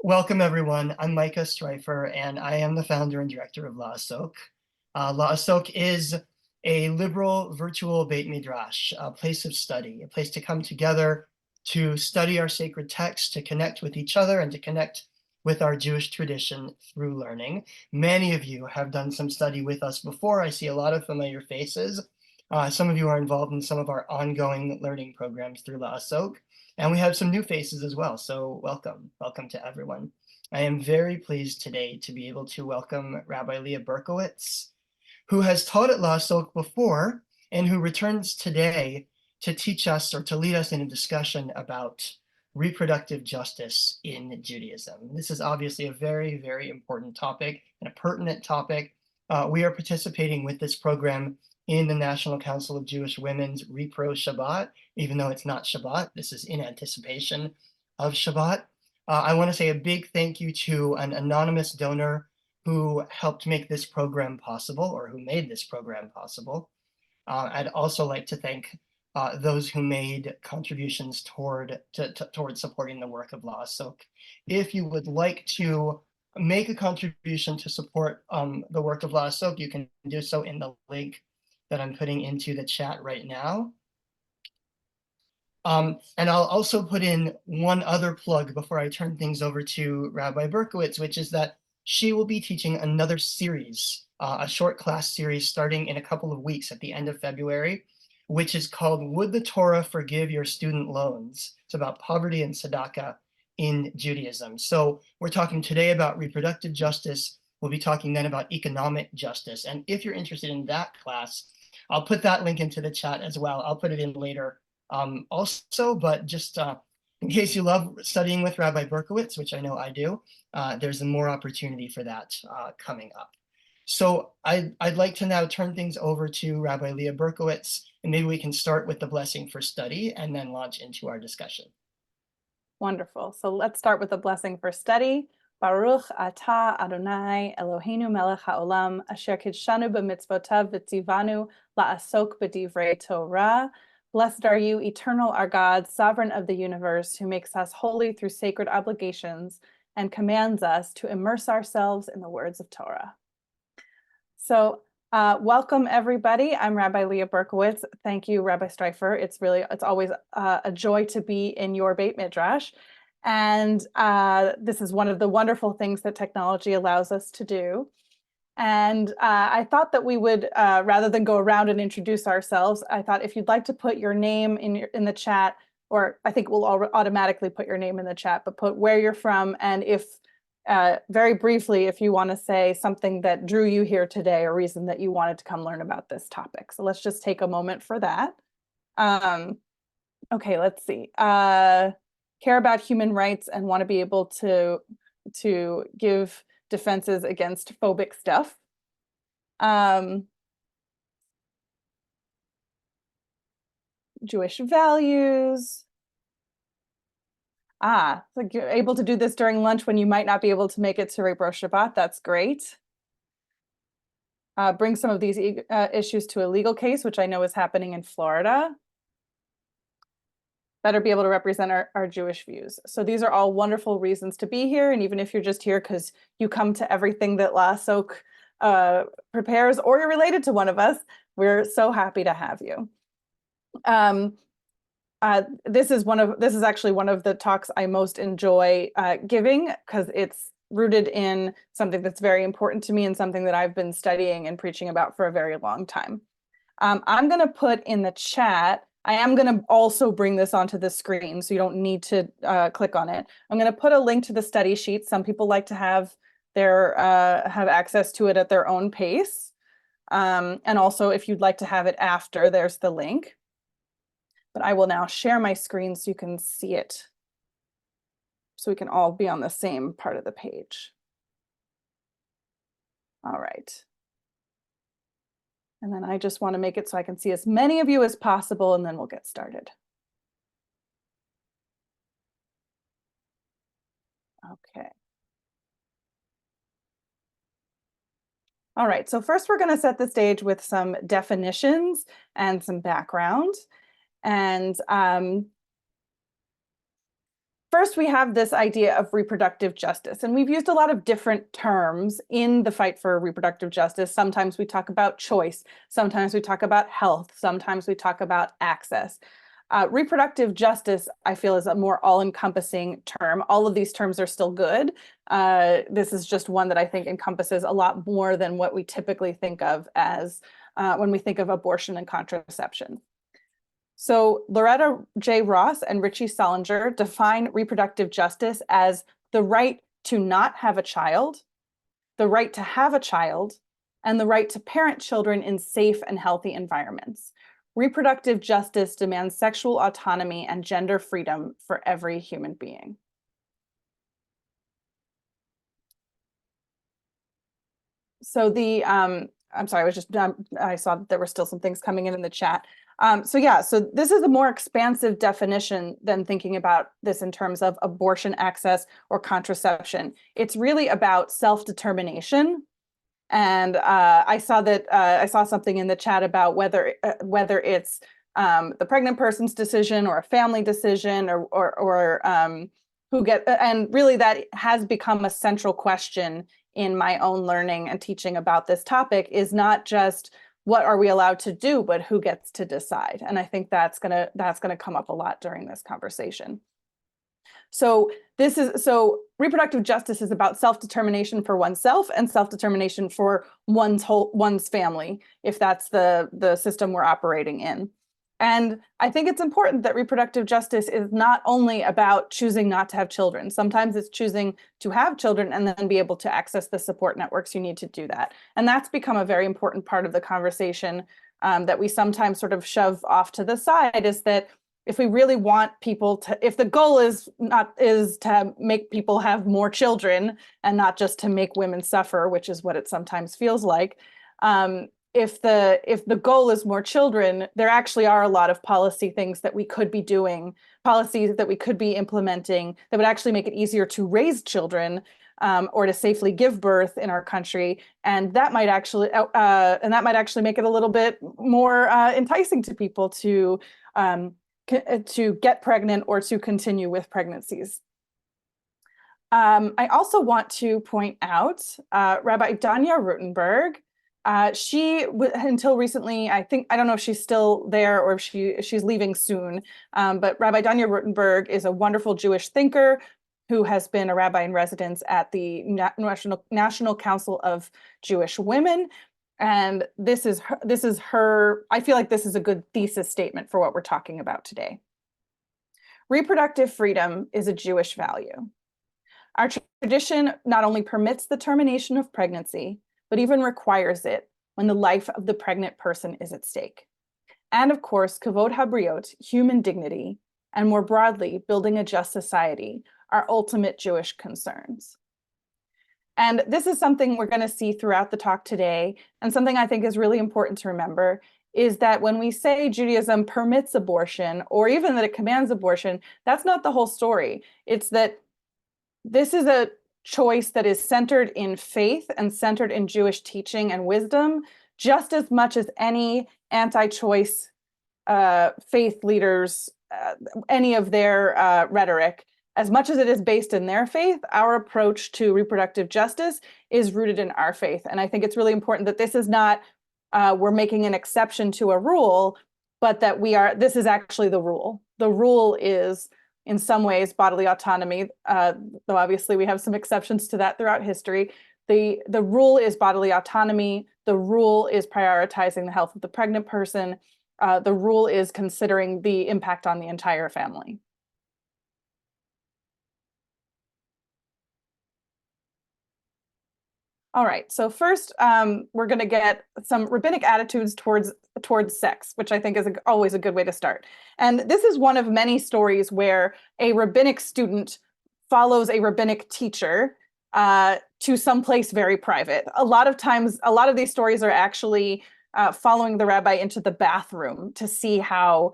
Welcome, everyone. I'm Micah Streifer, and I am the founder and director of La Asok. La Asok is a liberal virtual Beit Midrash, a place of study, a place to come together to study our sacred texts, to connect with each other, and to connect with our Jewish tradition through learning. Many of you have done some study with us before. I see a lot of familiar faces. Some of you are involved in some of our ongoing learning programs through La Asok. And we have some new faces as well, so welcome to everyone. I am very pleased today to be able to welcome Rabbi Leah Berkowitz, who has taught at La Asok before and who returns today to teach us or to lead us in a discussion about reproductive justice in Judaism. This is obviously a very, very important topic and a pertinent topic. We are participating with this program in the National Council of Jewish Women's Repro Shabbat, even though it's not Shabbat. This is in anticipation of Shabbat. I want to say a big thank you to an anonymous donor who helped make this program possible, or who made this program possible. I'd also like to thank those who made contributions toward supporting the work of La Asok. If you would like to make a contribution to support the work of La Asok, you can do so in the link that I'm putting into the chat right now. And I'll also put in one other plug before I turn things over to Rabbi Berkowitz, which is that she will be teaching another series, a short class series starting in a couple of weeks at the end of February, which is called Would the Torah Forgive Your Student Loans? It's about poverty and tzedakah in Judaism. So we're talking today about reproductive justice. We'll be talking then about economic justice. And if you're interested in that class, I'll put that link into the chat as well. I'll put it in later also, but just in case you love studying with Rabbi Berkowitz, which I know I do, there's more opportunity for that coming up. So I'd like to now turn things over to Rabbi Leah Berkowitz, and maybe we can start with the blessing for study and then launch into our discussion. Wonderful. So let's start with the blessing for study. Baruch atah Adonai Eloheinu melech haolam asher kidshanu b'mitzvotav v'tzivanu la'asok b'divrei Torah. Blessed are you, eternal our God, sovereign of the universe, who makes us holy through sacred obligations and commands us to immerse ourselves in the words of Torah. So welcome, everybody. I'm Rabbi Leah Berkowitz. Thank you, Rabbi Streifer. It's always a joy to be in your Beit Midrash. And this is one of the wonderful things that technology allows us to do. And I thought that we would, rather than go around and introduce ourselves, I thought if you'd like to put your name in the chat, or I think we'll automatically put your name in the chat, but put where you're from, and if very briefly, if you want to say something that drew you here today, a reason that you wanted to come learn about this topic. So let's just take a moment for that. Okay, let's see. Care about human rights and want to be able to give defenses against phobic stuff. Jewish values. Like you're able to do this during lunch when you might not be able to make it to Reproductive Shabbat. That's great. Bring some of these issues to a legal case, which I know is happening in Florida. Better be able to represent our Jewish views. So these are all wonderful reasons to be here. And even if you're just here because you come to everything that La Asok prepares, or you're related to one of us, we're so happy to have you. This is actually one of the talks I most enjoy giving, because it's rooted in something that's very important to me and something that I've been studying and preaching about for a very long time. I'm going to put in the chat. I am going to also bring this onto the screen, so you don't need to click on it. I'm going to put a link to the study sheet. Some people like to have access to it at their own pace. And also, if you'd like to have it after, there's the link. But I will now share my screen so you can see it, so we can all be on the same part of the page. All right. And then I just want to make it so I can see as many of you as possible, and then we'll get started. Okay. All right, so first we're going to set the stage with some definitions and some background. And first, we have this idea of reproductive justice, and we've used a lot of different terms in the fight for reproductive justice. Sometimes we talk about choice, sometimes we talk about health, sometimes we talk about access. Reproductive justice, I feel, is a more all-encompassing term. All of these terms are still good. This is just one that I think encompasses a lot more than what we typically think of as when we think of abortion and contraception. So Loretta J. Ross and Richie Solinger define reproductive justice as the right to not have a child, the right to have a child, and the right to parent children in safe and healthy environments. Reproductive justice demands sexual autonomy and gender freedom for every human being. So I'm sorry, I saw that there were still some things coming in the chat. So this is a more expansive definition than thinking about this in terms of abortion access or contraception. It's really about self-determination. And I saw something in the chat about whether it's the pregnant person's decision or a family decision or and really that has become a central question in my own learning and teaching about this topic, is not just what are we allowed to do, but who gets to decide. And I think that's gonna come up a lot during this conversation. So reproductive justice is about self-determination for oneself and self-determination for one's family, if that's the system we're operating in. And I think it's important that reproductive justice is not only about choosing not to have children. Sometimes it's choosing to have children and then be able to access the support networks you need to do that. And that's become a very important part of the conversation that we sometimes sort of shove off to the side, is that if we really want people to, if the goal is to make people have more children and not just to make women suffer, which is what it sometimes feels like, if the goal is more children, there actually are a lot of policy things that we could be doing, policies that we could be implementing that would actually make it easier to raise children or to safely give birth in our country, and that might actually make it a little bit more enticing to people to get pregnant or to continue with pregnancies. I also want to point out Rabbi Danya Rutenberg. She, until recently, I don't know if she's still there or if she's leaving soon, but Rabbi Danya Rutenberg is a wonderful Jewish thinker who has been a rabbi in residence at the National Council of Jewish Women. And this is her, I feel like this is a good thesis statement for what we're talking about today. Reproductive freedom is a Jewish value. Our tradition not only permits the termination of pregnancy, but even requires it when the life of the pregnant person is at stake. And of course, kavod habriot, human dignity, and more broadly, building a just society, are ultimate Jewish concerns. And this is something we're going to see throughout the talk today, and something I think is really important to remember is that when we say Judaism permits abortion, or even that it commands abortion, that's not the whole story. It's that this is a choice that is centered in faith and centered in Jewish teaching and wisdom, just as much as any anti-choice faith leaders, any of their rhetoric. As much as it is based in their faith, our approach to reproductive justice is rooted in our faith. And I think it's really important that this is not, we're making an exception to a rule, but that this is actually the rule. The rule is, in some ways, bodily autonomy, though obviously we have some exceptions to that throughout history. The rule is bodily autonomy. The rule is prioritizing the health of the pregnant person. The rule is considering the impact on the entire family. All right, so first, we're going to get some rabbinic attitudes towards sex, which I think is always a good way to start. And this is one of many stories where a rabbinic student follows a rabbinic teacher to some place very private. A lot of times, a lot of these stories are actually following the rabbi into the bathroom to see how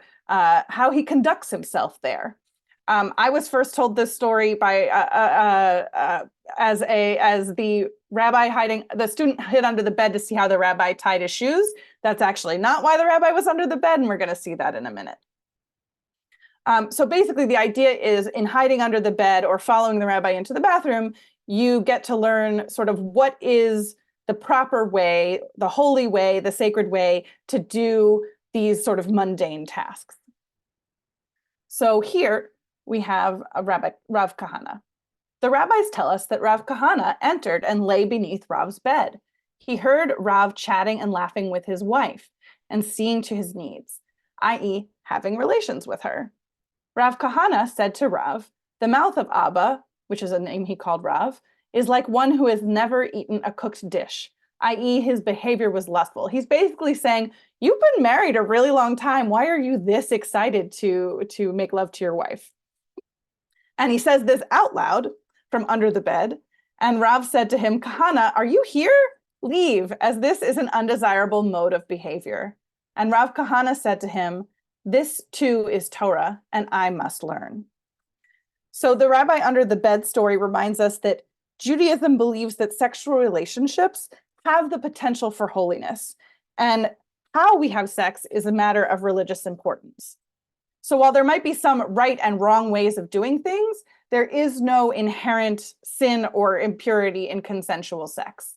he conducts himself there. I was first told this story by as the rabbi the student hid under the bed to see how the rabbi tied his shoes. That's actually not why the rabbi was under the bed, and we're going to see that in a minute. So basically, the idea is in hiding under the bed or following the rabbi into the bathroom, you get to learn sort of what is the proper way, the holy way, the sacred way to do these sort of mundane tasks. So here we have a Rav Kahana. The rabbis tell us that Rav Kahana entered and lay beneath Rav's bed. He heard Rav chatting and laughing with his wife and seeing to his needs, i.e., having relations with her. Rav Kahana said to Rav, the mouth of Abba, which is a name he called Rav, is like one who has never eaten a cooked dish, i.e., his behavior was lustful. He's basically saying, you've been married a really long time. Why are you this excited to make love to your wife? And he says this out loud from under the bed. And Rav said to him, Kahana, are you here? Leave, as this is an undesirable mode of behavior. And Rav Kahana said to him, this too is Torah, and I must learn. So the rabbi under the bed story reminds us that Judaism believes that sexual relationships have the potential for holiness, and how we have sex is a matter of religious importance. So while there might be some right and wrong ways of doing things, there is no inherent sin or impurity in consensual sex.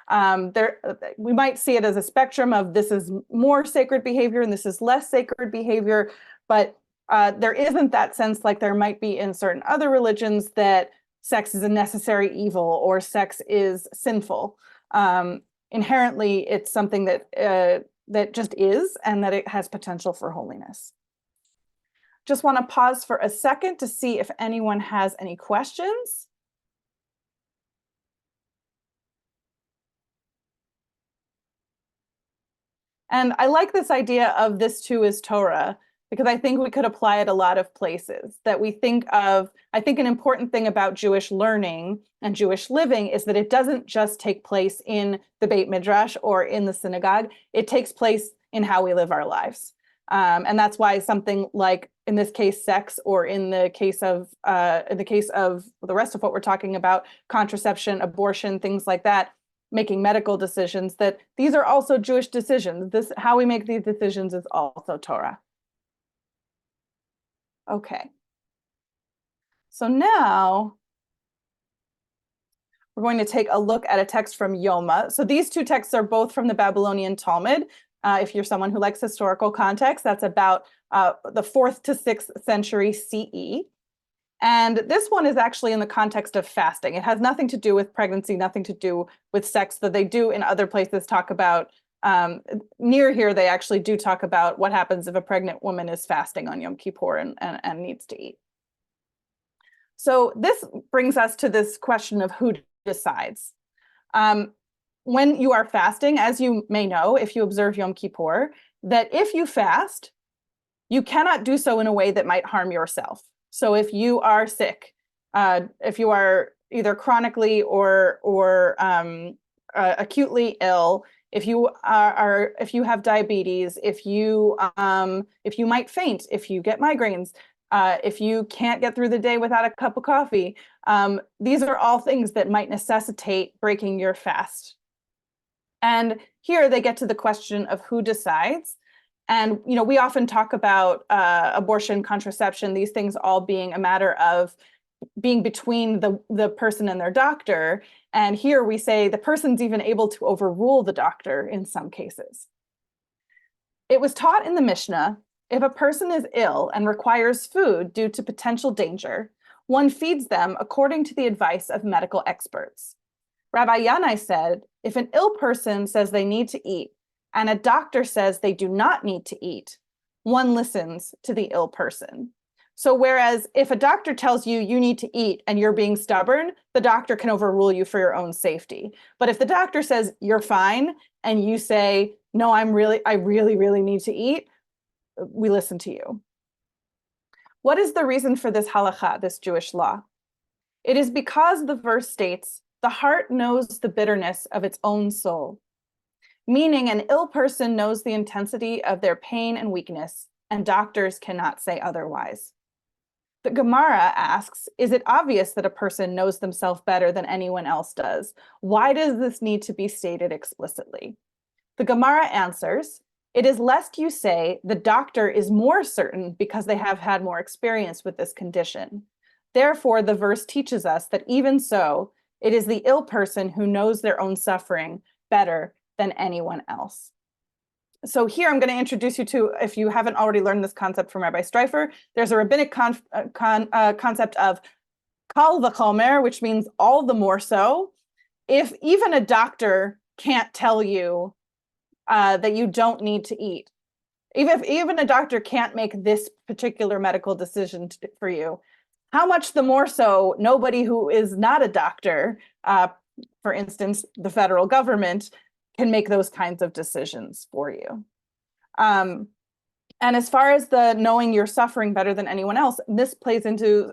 We might see it as a spectrum of this is more sacred behavior and this is less sacred behavior, but there isn't that sense like there might be in certain other religions that sex is a necessary evil or sex is sinful. Inherently, it's something that just is and that it has potential for holiness. Just want to pause for a second to see if anyone has any questions. And I like this idea of this too is Torah, because I think we could apply it a lot of places that we think of. I think an important thing about Jewish learning and Jewish living is that it doesn't just take place in the Beit Midrash or in the synagogue. It takes place in how we live our lives. And that's why something like, in this case, sex, or in the case of the rest of what we're talking about, contraception, abortion, things like that, making medical decisions, that these are also Jewish decisions. This, how we make these decisions, is also Torah. Okay. So now we're going to take a look at a text from Yoma. So these two texts are both from the Babylonian Talmud. If you're someone who likes historical context, that's about the 4th to 6th century CE. And this one is actually in the context of fasting. It has nothing to do with pregnancy, nothing to do with sex, though they do in other places talk about, near here, they actually do talk about what happens if a pregnant woman is fasting on Yom Kippur and needs to eat. So this brings us to this question of who decides. When you are fasting, as you may know, if you observe Yom Kippur, that if you fast, you cannot do so in a way that might harm yourself. So if you are sick, if you are either chronically or acutely ill, if you have diabetes, if you might faint, if you get migraines, if you can't get through the day without a cup of coffee, these are all things that might necessitate breaking your fast. And here they get to the question of who decides. And, you know, we often talk about abortion, contraception, these things all being a matter of being between the person and their doctor. And here we say the person's even able to overrule the doctor in some cases. It was taught in the Mishnah, if a person is ill and requires food due to potential danger, one feeds them according to the advice of medical experts. Rabbi Yanai said, if an ill person says they need to eat, and a doctor says they do not need to eat, one listens to the ill person. So whereas if a doctor tells you you need to eat and you're being stubborn, the doctor can overrule you for your own safety. But if the doctor says you're fine and you say, no, I really need to eat, we listen to you. What is the reason for this halakha, this Jewish law? It is because the verse states, the heart knows the bitterness of its own soul. Meaning an ill person knows the intensity of their pain and weakness, and doctors cannot say otherwise. The Gemara asks, is it obvious that a person knows themselves better than anyone else does? Why does this need to be stated explicitly? The Gemara answers, It is lest you say the doctor is more certain because they have had more experience with this condition. Therefore, the verse teaches us that even so, it is the ill person who knows their own suffering better than anyone else. So here I'm going to introduce you to, if you haven't already learned this concept from Rabbi Streifer, there's a rabbinic concept of kal v'chomer, which means all the more so. If even a doctor can't tell you that you don't need to eat, even a doctor can't make this particular medical decision for you, how much the more so nobody who is not a doctor, for instance, the federal government, can make those kinds of decisions for you. And as far as the knowing you're suffering better than anyone else, this plays into,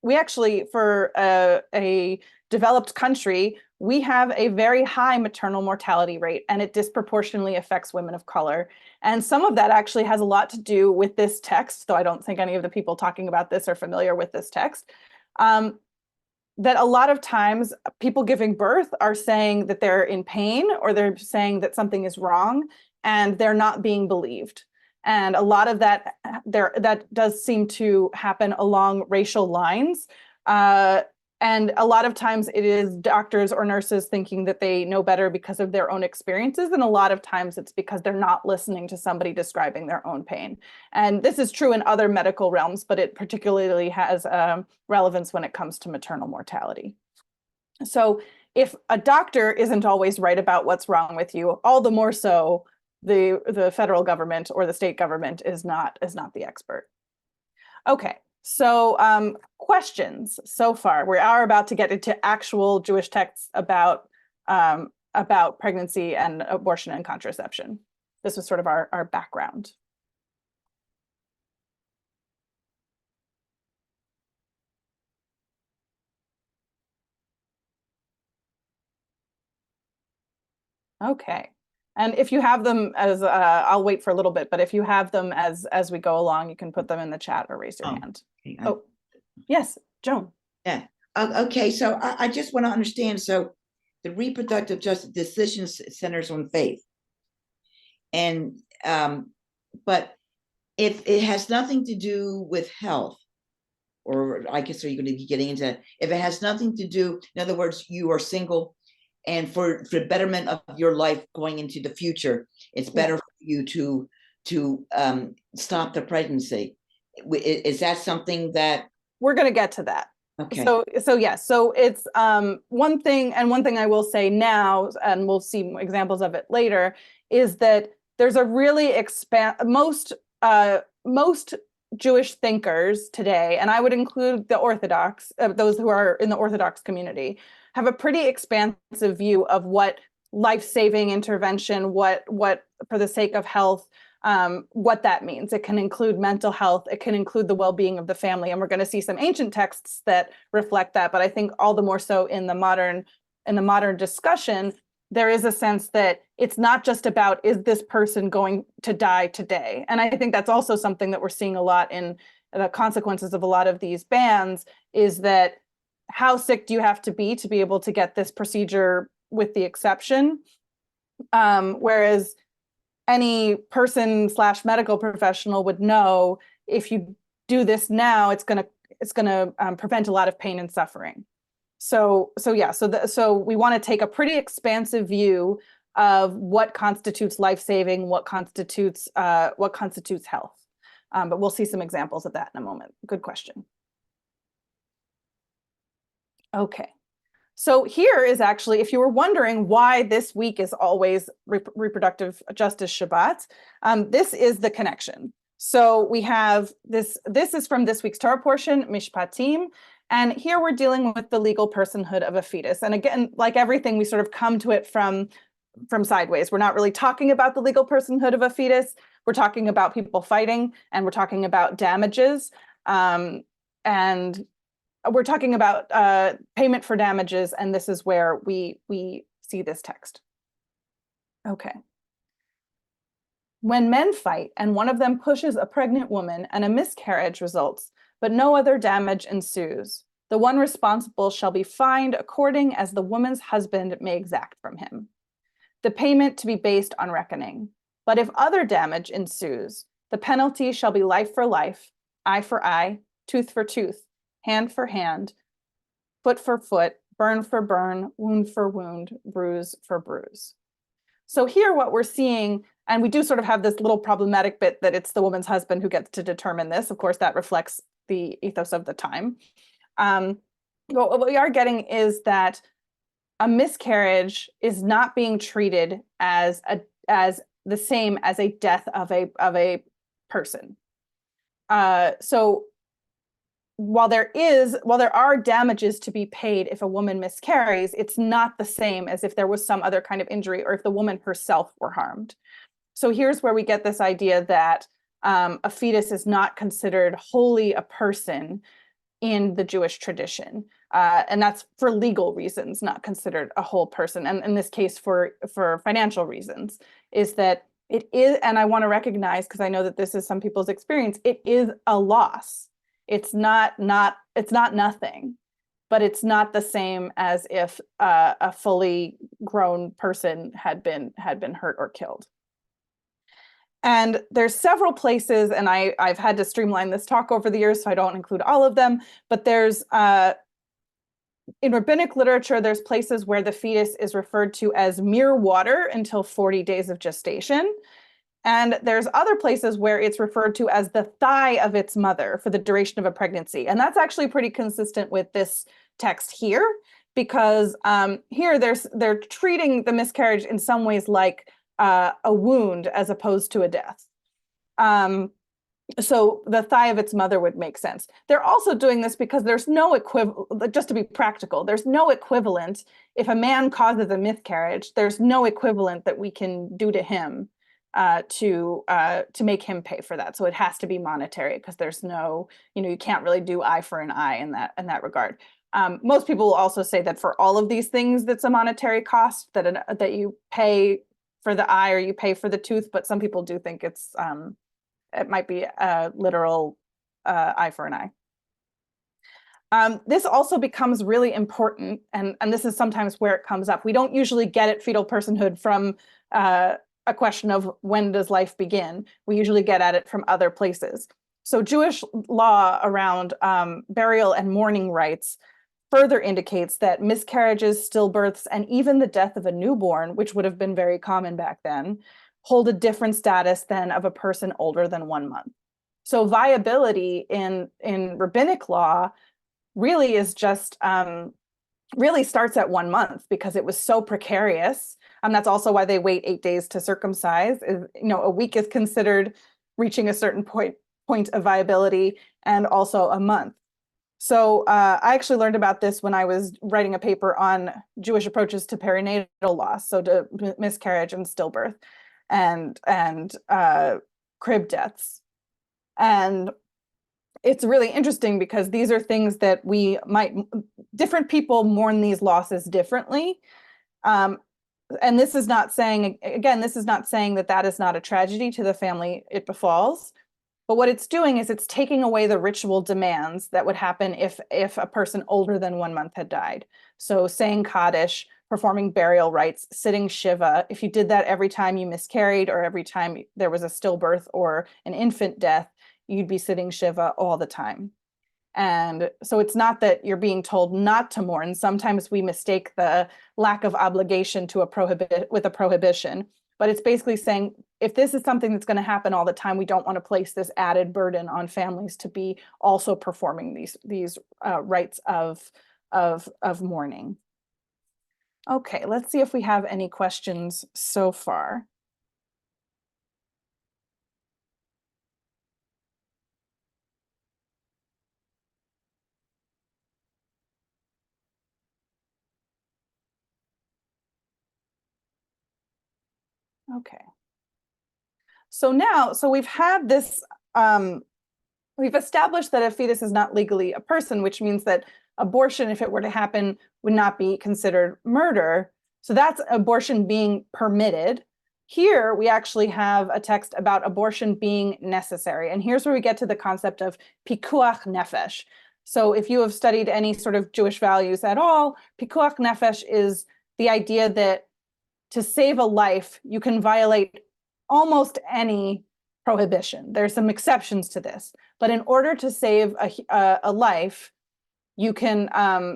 we actually, for a developed country, we have a very high maternal mortality rate, and it disproportionately affects women of color. And some of that actually has a lot to do with this text, though I don't think any of the people talking about this are familiar with this text, that a lot of times people giving birth are saying that they're in pain, or they're saying that something is wrong, and they're not being believed. And a lot of that does seem to happen along racial lines. And a lot of times it is doctors or nurses thinking that they know better because of their own experiences. And a lot of times it's because they're not listening to somebody describing their own pain. And this is true in other medical realms, but it particularly has relevance when it comes to maternal mortality. So if a doctor isn't always right about what's wrong with you, all the more so the federal government or the state government is not the expert. Okay. So questions so far. We are about to get into actual Jewish texts about pregnancy and abortion and contraception. This was sort of our background. Okay. And if you have them as, I'll wait for a little bit, but if you have them as we go along, you can put them in the chat or raise your hand. Okay. Oh, yes, Joan. Yeah. Okay. So I just want to understand. So the reproductive justice decision centers on faith, and but if it has nothing to do with health, or I guess are you going to be getting into that? If it has nothing to do, in other words, you are single, and for the betterment of your life going into the future, it's better for you to stop the pregnancy. Is that something that we're going to get to that? Okay. So yes. So it's one thing I will say now, and we'll see examples of it later, is that there's a really most Jewish thinkers today, and I would include the Orthodox, those who are in the Orthodox community, have a pretty expansive view of what life-saving intervention, what for the sake of health, what that means. It can include mental health, it can include the well-being of the family, and we're going to see some ancient texts that reflect that. But I think all the more so in the modern discussion, there is a sense that it's not just about, is this person going to die today? And I think that's also something that we're seeing a lot in the consequences of a lot of these bans, is that how sick do you have to be able to get this procedure with the exception? Whereas any person / medical professional would know, if you do this now, it's gonna prevent a lot of pain and suffering. So we want to take a pretty expansive view of what constitutes life-saving, what constitutes health. But we'll see some examples of that in a moment. Good question. Okay. So here is actually, if you were wondering why this week is always Reproductive Justice Shabbat, this is the connection. So we have this is from this week's Torah portion, Mishpatim, and here we're dealing with the legal personhood of a fetus. And again, like everything, we sort of come to it from sideways. We're not really talking about the legal personhood of a fetus. We're talking about people fighting, and we're talking about damages, and we're talking about payment for damages, and this is where we see this text. Okay. When men fight and one of them pushes a pregnant woman and a miscarriage results, but no other damage ensues, the one responsible shall be fined according as the woman's husband may exact from him. The payment to be based on reckoning. But if other damage ensues, the penalty shall be life for life, eye for eye, tooth for tooth, hand for hand, foot for foot, burn for burn, wound for wound, bruise for bruise. So here what we're seeing, and we do sort of have this little problematic bit that it's the woman's husband who gets to determine this. Of course, that reflects the ethos of the time. But what we are getting is that a miscarriage is not being treated as the same as a death of a person. So while there are damages to be paid if a woman miscarries, it's not the same as if there was some other kind of injury or if the woman herself were harmed. So here's where we get this idea that a fetus is not considered wholly a person in the Jewish tradition. And that's for legal reasons, not considered a whole person. And in this case, for financial reasons, is that it is, and I want to recognize, because I know that this is some people's experience, it is a loss. It's not nothing, but it's not the same as if a fully grown person had been hurt or killed. And there's several places, and I've had to streamline this talk over the years, so I don't include all of them, but there's, in rabbinic literature, there's places where the fetus is referred to as mere water until 40 days of gestation. And there's other places where it's referred to as the thigh of its mother for the duration of a pregnancy. And that's actually pretty consistent with this text here, because here they're treating the miscarriage in some ways like a wound as opposed to a death. So the thigh of its mother would make sense. They're also doing this because there's no equivalent, just to be practical, there's no equivalent. If a man causes a miscarriage, there's no equivalent that we can do to him to make him pay for that. So it has to be monetary, because there's no, you can't really do eye for an eye in that regard. Most people will also say that for all of these things, that's a monetary cost that you pay for the eye or you pay for the tooth. But some people do think it might be a literal eye for an eye. This also becomes really important, and this is sometimes where it comes up. We don't usually get at fetal personhood from a question of when does life begin. We usually get at it from other places. So Jewish law around burial and mourning rites further indicates that miscarriages, stillbirths, and even the death of a newborn, which would have been very common back then, hold a different status than of a person older than 1 month. So viability in rabbinic law really is just really starts at 1 month, because it was so precarious. That's also why they wait 8 days to circumcise. A week is considered reaching a certain point of viability, and also a month. So I actually learned about this when I was writing a paper on Jewish approaches to perinatal loss, so to miscarriage and stillbirth, and crib deaths. And it's really interesting because these are things that different people mourn these losses differently. And this is not saying, again, that is not a tragedy to the family it befalls. But what it's doing is it's taking away the ritual demands that would happen if a person older than 1 month had died. So saying Kaddish, performing burial rites, sitting Shiva. If you did that every time you miscarried or every time there was a stillbirth or an infant death, you'd be sitting Shiva all the time. And so it's not that you're being told not to mourn. Sometimes we mistake the lack of obligation to a prohibition. But it's basically saying, if this is something that's going to happen all the time, we don't want to place this added burden on families to be also performing these rites of mourning. Okay, let's see if we have any questions so far. Okay. So we've had this, we've established that a fetus is not legally a person, which means that abortion, if it were to happen, would not be considered murder. So that's abortion being permitted. Here, we actually have a text about abortion being necessary. And here's where we get to the concept of pikuach nefesh. So if you have studied any sort of Jewish values at all, pikuach nefesh is the idea that to save a life, you can violate almost any prohibition. There's some exceptions to this, but in order to save a life, you can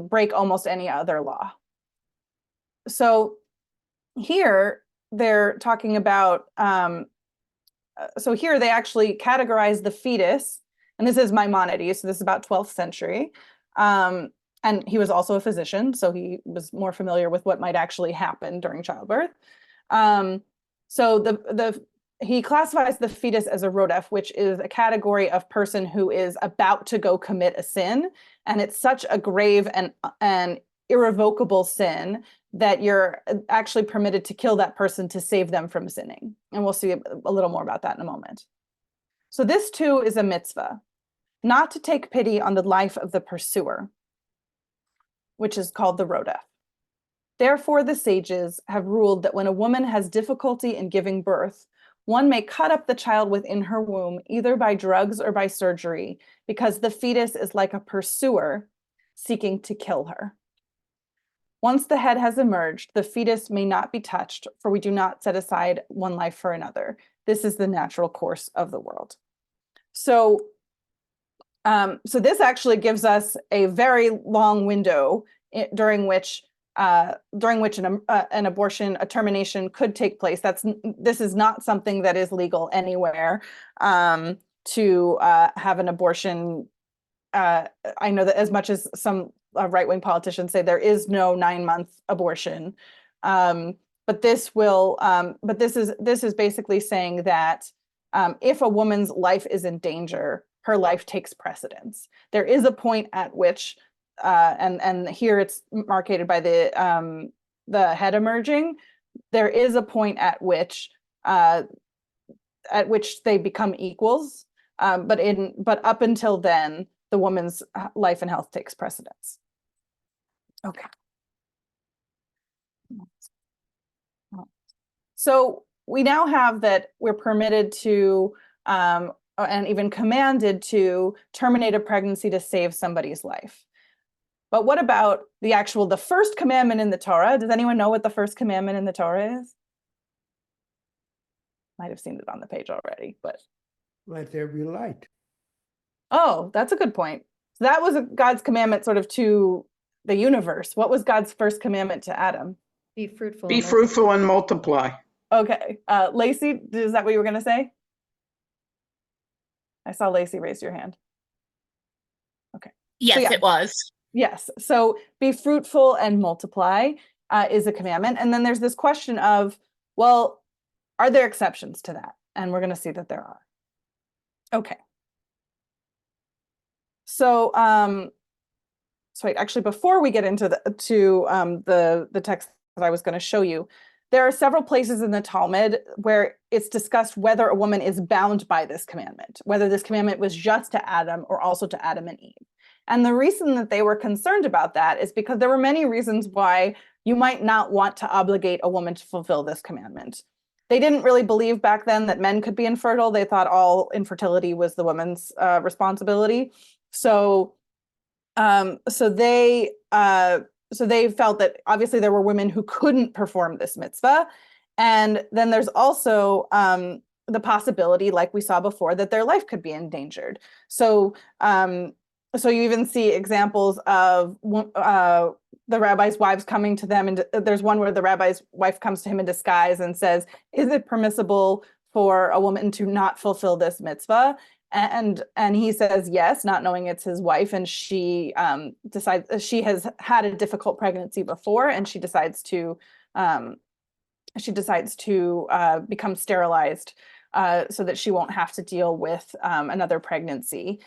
break almost any other law. So here they're talking about, so here they actually categorize the fetus, and this is Maimonides, so this is about 12th century. And he was also a physician, so he was more familiar with what might actually happen during childbirth. So he classifies the fetus as a rodef, which is a category of person who is about to go commit a sin, and it's such a grave and irrevocable sin that you're actually permitted to kill that person to save them from sinning. And we'll see a little more about that in a moment. So this too is a mitzvah, not to take pity on the life of the pursuer, which is called the rodef. Therefore, the sages have ruled that when a woman has difficulty in giving birth, one may cut up the child within her womb, either by drugs or by surgery, because the fetus is like a pursuer seeking to kill her. Once the head has emerged, the fetus may not be touched, for we do not set aside one life for another. This is the natural course of the world. So this actually gives us a very long window during which an abortion, a termination could take place. This is not something that is legal anywhere, to have an abortion. I know that as much as some right-wing politicians say there is no 9-month abortion, but this is basically saying that if a woman's life is in danger, her life takes precedence. There is a point at which, and here it's marked by the head emerging. There is a point at which they become equals, but up until then, the woman's life and health takes precedence. Okay. So we now have that we're permitted to, and even commanded to, terminate a pregnancy to save somebody's life. But what about the first commandment in the Torah? Does anyone know what the first commandment in the Torah is? Might have seen it on the page already, but. Let there be light. Oh, that's a good point. So that was God's commandment sort of to the universe. What was God's first commandment to Adam? Be fruitful. Be fruitful and multiply. Okay. Lacey, is that what you were going to say? I saw Lacey raise your hand. Okay. Yes, yeah. It was. Yes. So be fruitful and multiply is a commandment. And then there's this question of, well, are there exceptions to that? And we're going to see that there are. Okay. So, actually, before we get into the text that I was going to show you, there are several places in the Talmud where it's discussed whether a woman is bound by this commandment, whether this commandment was just to Adam or also to Adam and Eve. And the reason that they were concerned about that is because there were many reasons why you might not want to obligate a woman to fulfill this commandment. They didn't really believe back then that men could be infertile. They thought all infertility was the woman's responsibility. So they felt that obviously there were women who couldn't perform this mitzvah. And then there's also the possibility, like we saw before, that their life could be endangered. So you even see examples of the rabbi's wives coming to them. And there's one where the rabbi's wife comes to him in disguise and says, is it permissible for a woman to not fulfill this mitzvah? And he says yes, not knowing it's his wife, and she decides she has had a difficult pregnancy before, and she decides to become sterilized so that she won't have to deal with another pregnancy.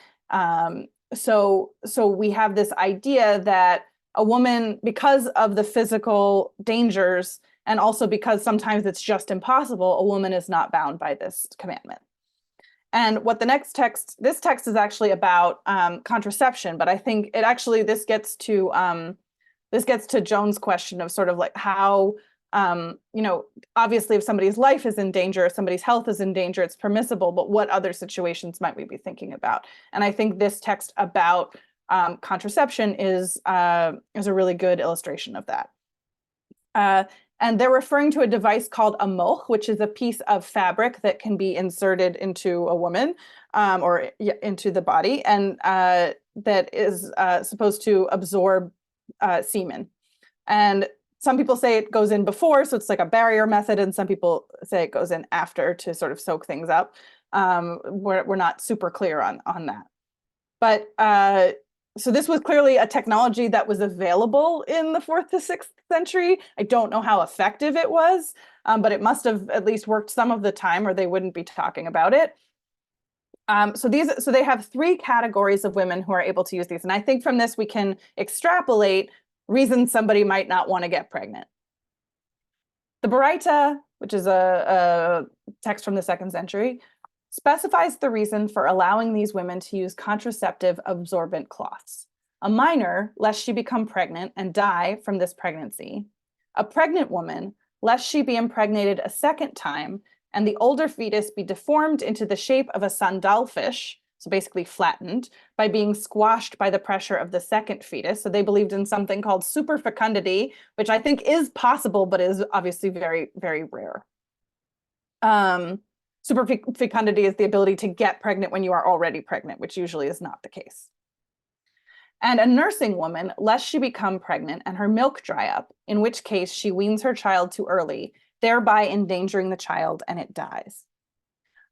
So we have this idea that a woman, because of the physical dangers, and also because sometimes it's just impossible, a woman is not bound by this commandment. And what this text is actually about contraception, but I think this gets to Joan's question of sort of like how, obviously if somebody's life is in danger, if somebody's health is in danger, it's permissible, but what other situations might we be thinking about? And I think this text about contraception is a really good illustration of that. And they're referring to a device called a moch, which is a piece of fabric that can be inserted into a woman or into the body, and that is supposed to absorb semen. And some people say it goes in before, so it's like a barrier method, and some people say it goes in after to sort of soak things up. We're not super clear on that. But so this was clearly a technology that was available in the 4th to 6th century. I don't know how effective it was, but it must have at least worked some of the time, or they wouldn't be talking about it. So they have 3 categories of women who are able to use these. And I think from this we can extrapolate reasons somebody might not want to get pregnant. The Baraita, which is a text from the 2nd century, specifies the reason for allowing these women to use contraceptive absorbent cloths. A minor, lest she become pregnant and die from this pregnancy. A pregnant woman, lest she be impregnated a 2nd time, and the older fetus be deformed into the shape of a sandalfish, so basically flattened, by being squashed by the pressure of the 2nd fetus. So they believed in something called superfecundity, which I think is possible, but is obviously very, very rare. Superfecundity is the ability to get pregnant when you are already pregnant, which usually is not the case. And a nursing woman, lest she become pregnant and her milk dry up, in which case she weans her child too early, thereby endangering the child and it dies.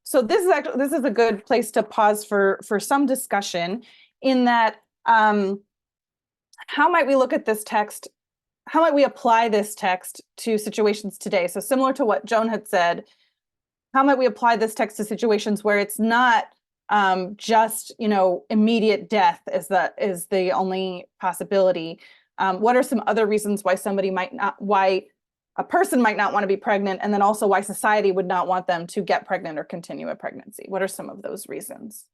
So this is a good place to pause for some discussion, in that how might we look at this text? How might we apply this text to situations today? So similar to what Joan had said, how might we apply this text to situations where it's not just, immediate death is the only possibility? What are some other reasons why why a person might not want to be pregnant, and then also why society would not want them to get pregnant or continue a pregnancy? What are some of those reasons?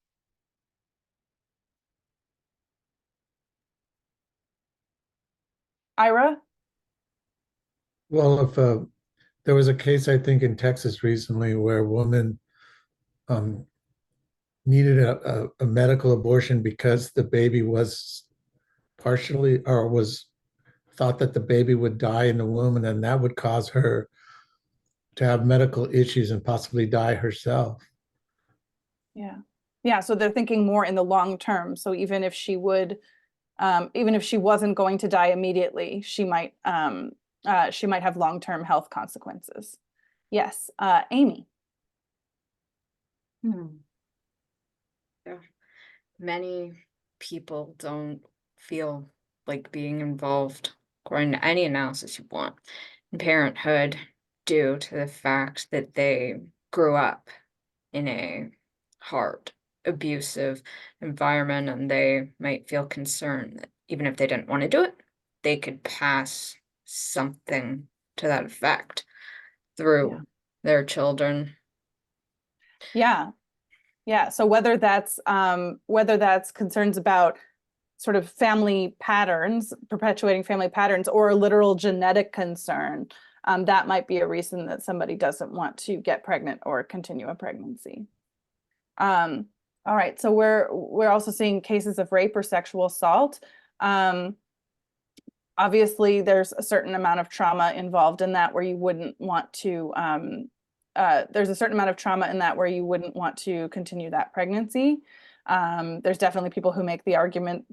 Ira? Well, if there was a case, I think, in Texas recently where a woman needed a medical abortion because the baby was partially, or was thought that the baby would die in the womb, and then that would cause her to have medical issues and possibly die herself. Yeah. So they're thinking more in the long term. So even if she wasn't going to die immediately, she might have long-term health consequences. Yes, Amy. Yeah. Many people don't feel like being involved, according to any analysis you want, in parenthood due to the fact that they grew up in a hard, abusive environment, and they might feel concerned that even if they didn't want to do it, they could pass something to that effect through their children. Yeah. So whether that's concerns about sort of family patterns, perpetuating family patterns, or a literal genetic concern, that might be a reason that somebody doesn't want to get pregnant or continue a pregnancy. All right, so we're also seeing cases of rape or sexual assault. Obviously, there's a certain amount of trauma involved in that where you wouldn't want to. There's a certain amount of trauma in that where you wouldn't want to continue that pregnancy. There's definitely people who make the argument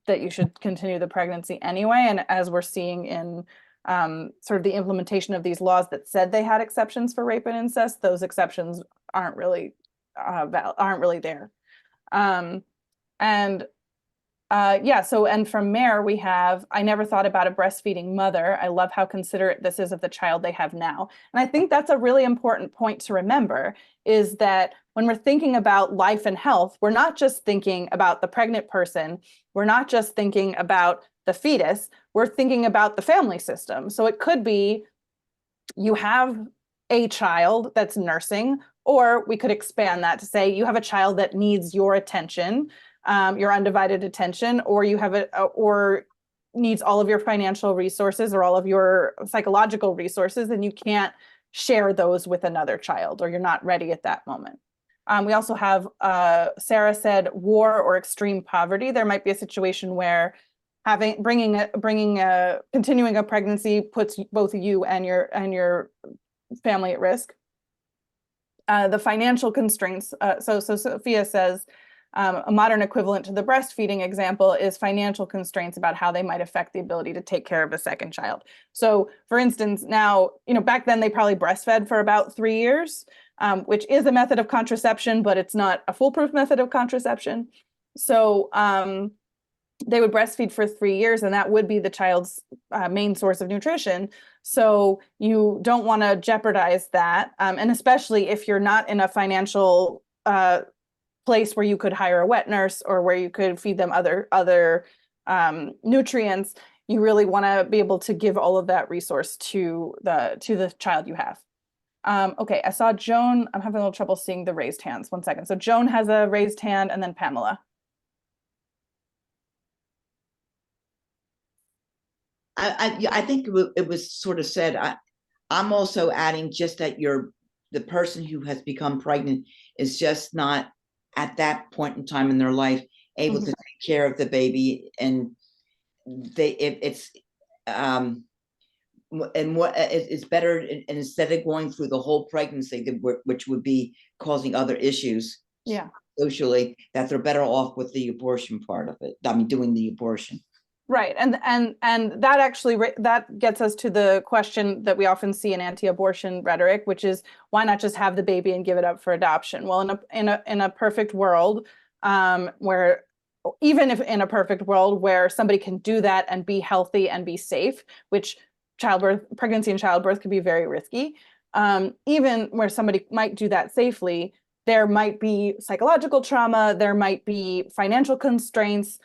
that you should continue the pregnancy anyway. And as we're seeing in sort of the implementation of these laws that said they had exceptions for rape and incest, those exceptions aren't really there. And from Mare, we have, I never thought about a breastfeeding mother. I love how considerate this is of the child they have now. And I think that's a really important point to remember, is that when we're thinking about life and health, we're not just thinking about the pregnant person. We're not just thinking about the fetus. We're thinking about the family system. So it could be you have a child that's nursing, or we could expand that to say you have a child that needs your attention, your undivided attention, or you have or needs all of your financial resources or all of your psychological resources, and you can't share those with another child, or you're not ready at that moment. We also have, Sarah said, war or extreme poverty. There might be a situation where continuing a pregnancy puts both you and your family at risk. The financial constraints. So Sophia says a modern equivalent to the breastfeeding example is financial constraints about how they might affect the ability to take care of a second child. So for instance, now, back then they probably breastfed for about 3 years, which is a method of contraception, but it's not a foolproof method of contraception. So they would breastfeed for 3 years, and that would be the child's main source of nutrition. So you don't want to jeopardize that. And especially if you're not in a financial place where you could hire a wet nurse or where you could feed them other nutrients, you really want to be able to give all of that resource to the child you have. Okay, I saw Joan. I'm having a little trouble seeing the raised hands. 1 second. So Joan has a raised hand, and then Pamela. I think it was sort of said. I'm also adding just that the person who has become pregnant is just not at that point in time in their life able to take care of the baby, and it's better, and instead of going through the whole pregnancy, which would be causing other issues, socially, that they're better off with the abortion part of it. I mean, doing the abortion. Right, and that actually that gets us to the question that we often see in anti-abortion rhetoric, which is, why not just have the baby and give it up for adoption? Well, in a perfect world, where even if in a perfect world where somebody can do that and be healthy and be safe, which pregnancy and childbirth can be very risky, even where somebody might do that safely, there might be psychological trauma, there might be financial constraints.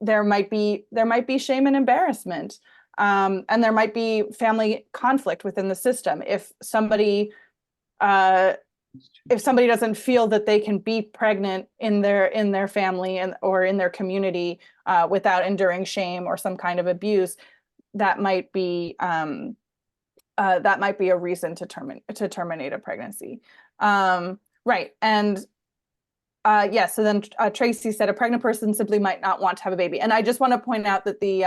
There might be shame and embarrassment, and there might be family conflict within the system. If somebody doesn't feel that they can be pregnant in their family or in their community without enduring shame or some kind of abuse, that might be a reason to terminate a pregnancy. Right, and. Yes. So then Tracy said a pregnant person simply might not want to have a baby. And I just want to point out that the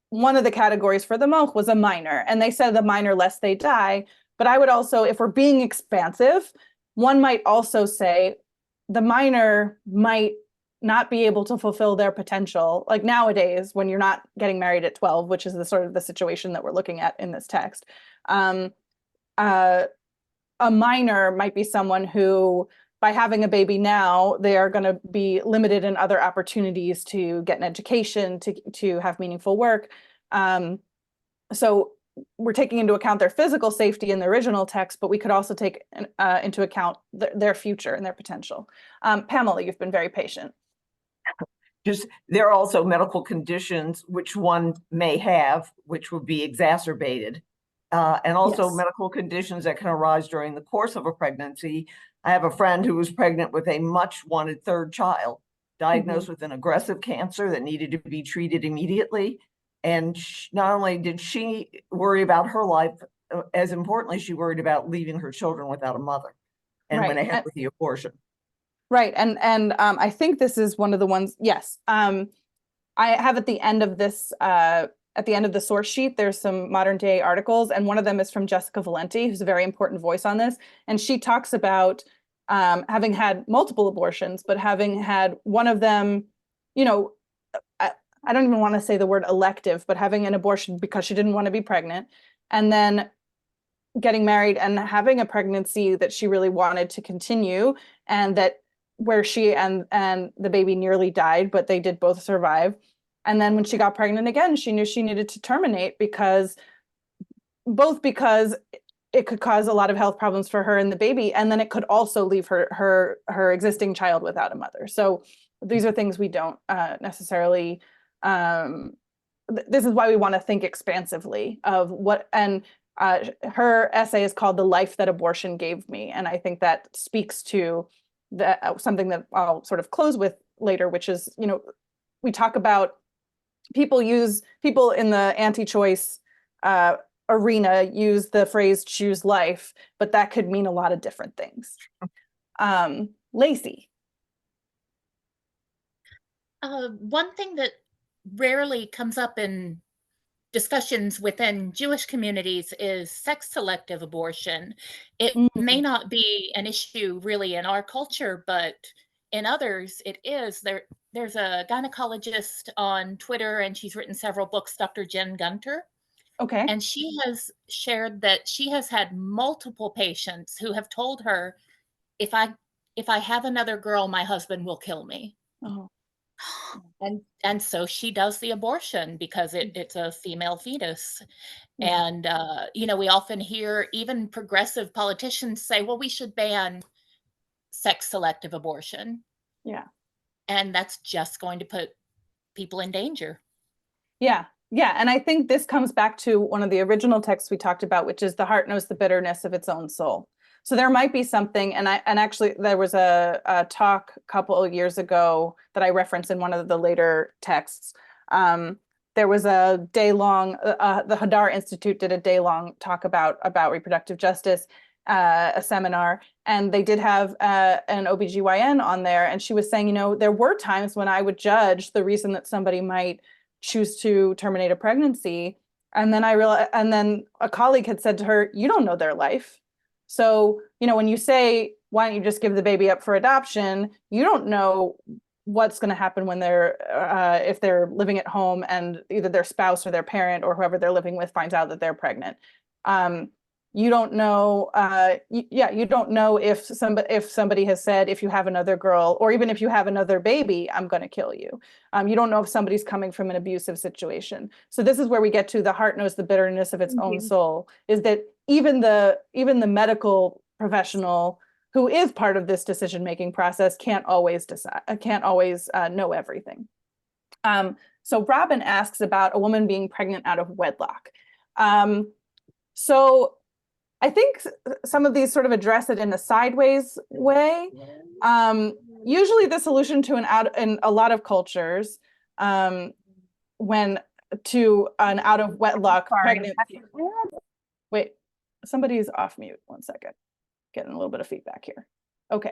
one of the categories for the Moch was a minor, and they said the minor lest they die. But I would also, if we're being expansive, one might also say the minor might not be able to fulfill their potential. Like nowadays, when you're not getting married at 12, which is the sort of the situation that we're looking at in this text. A minor might be someone who, by having a baby now, they are going to be limited in other opportunities to get an education, to have meaningful work. So we're taking into account their physical safety in the original text, but we could also take into account their future and their potential. Pamela, you've been very patient. Just, there are also medical conditions which one may have, which would be exacerbated. And also medical conditions that can arise during the course of a pregnancy. I have a friend who was pregnant with a much wanted third child, diagnosed with an aggressive cancer that needed to be treated immediately. And not only did she worry about her life, as importantly, she worried about leaving her children without a mother, and went ahead with the abortion. Right. And I think this is one of the ones. Yes. I have at the end of this at the end of the source sheet, there's some modern day articles, and one of them is from Jessica Valenti, who's a very important voice on this. And she talks about having had multiple abortions, but having had one of them, I don't even want to say the word elective, but having an abortion because she didn't want to be pregnant, and then getting married and having a pregnancy that she really wanted to continue, and that where she and the baby nearly died, but they did both survive. And then when she got pregnant again, she knew she needed to terminate because it could cause a lot of health problems for her and the baby, and then it could also leave her existing child without a mother. So these are things we don't necessarily. This is why we want to think expansively of what. And her essay is called "The Life That Abortion Gave Me," and I think that speaks to something that I'll sort of close with later, which is, we talk about. People in the anti-choice arena use the phrase "choose life," but that could mean a lot of different things. Lacey. One thing that rarely comes up in discussions within Jewish communities is sex selective abortion. It may not be an issue really in our culture, but in others it is. There's a gynecologist on Twitter, and she's written several books, Dr. Jen Gunter. Okay. And she has shared that she has had multiple patients who have told her, if I have another girl, my husband will kill me. Oh. And so she does the abortion because it's a female fetus. Yeah. And we often hear even progressive politicians say, well, we should ban sex selective abortion. Yeah. And that's just going to put people in danger. Yeah. Yeah. And I think this comes back to one of the original texts we talked about, which is the heart knows the bitterness of its own soul. So there might be something, and actually there was a talk a couple of years ago that I referenced in one of the later texts. There was a day-long, the Hadar Institute did a day-long talk about reproductive justice, a seminar, and they did have an OBGYN on there, and she was saying, there were times when I would judge the reason that somebody might choose to terminate a pregnancy, and then I realized, and then a colleague had said to her, you don't know their life. So, when you say, why don't you just give the baby up for adoption, you don't know what's going to happen when if they're living at home and either their spouse or their parent or whoever they're living with finds out that they're pregnant. You don't know, you don't know if somebody has said, if you have another girl, or even if you have another baby, I'm going to kill you. You don't know if somebody's coming from an abusive situation. So this is where we get to the heart knows the bitterness of its own soul, is that even the medical professional who is part of this decision-making process can't always know everything. So Robin asks about a woman being pregnant out of wedlock. So I think some of these sort of address it in a sideways way. Usually the solution to in a lot of cultures, when to an out of wedlock pregnancy. Wait, somebody's off mute. 1 second. Getting a little bit of feedback here. Okay.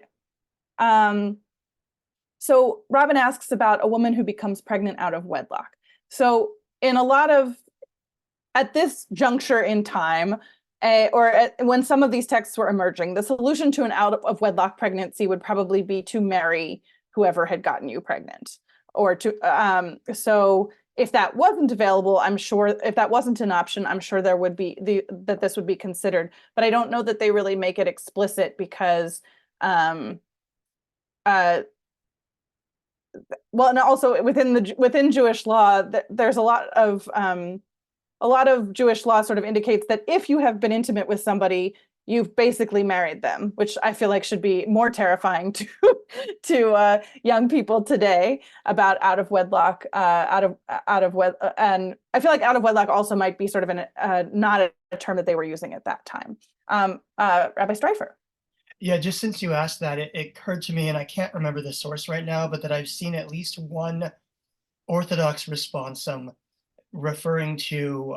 So Robin asks about a woman who becomes pregnant out of wedlock. So at this juncture in time, when some of these texts were emerging, the solution to an out of wedlock pregnancy would probably be to marry whoever had gotten you pregnant, or to so if that wasn't available, I'm sure if that wasn't an option, I'm sure there would be that this would be considered. But I don't know that they really make it explicit because well, and also within Jewish law, there's a lot of Jewish law sort of indicates that if you have been intimate with somebody, you've basically married them, which I feel like should be more terrifying to young people today about out of wedlock, and I feel like out of wedlock also might be sort of not a term that they were using at that time. Rabbi Streifer. Yeah, just since you asked that, it occurred to me, and I can't remember the source right now, but that I've seen at least one Orthodox response referring to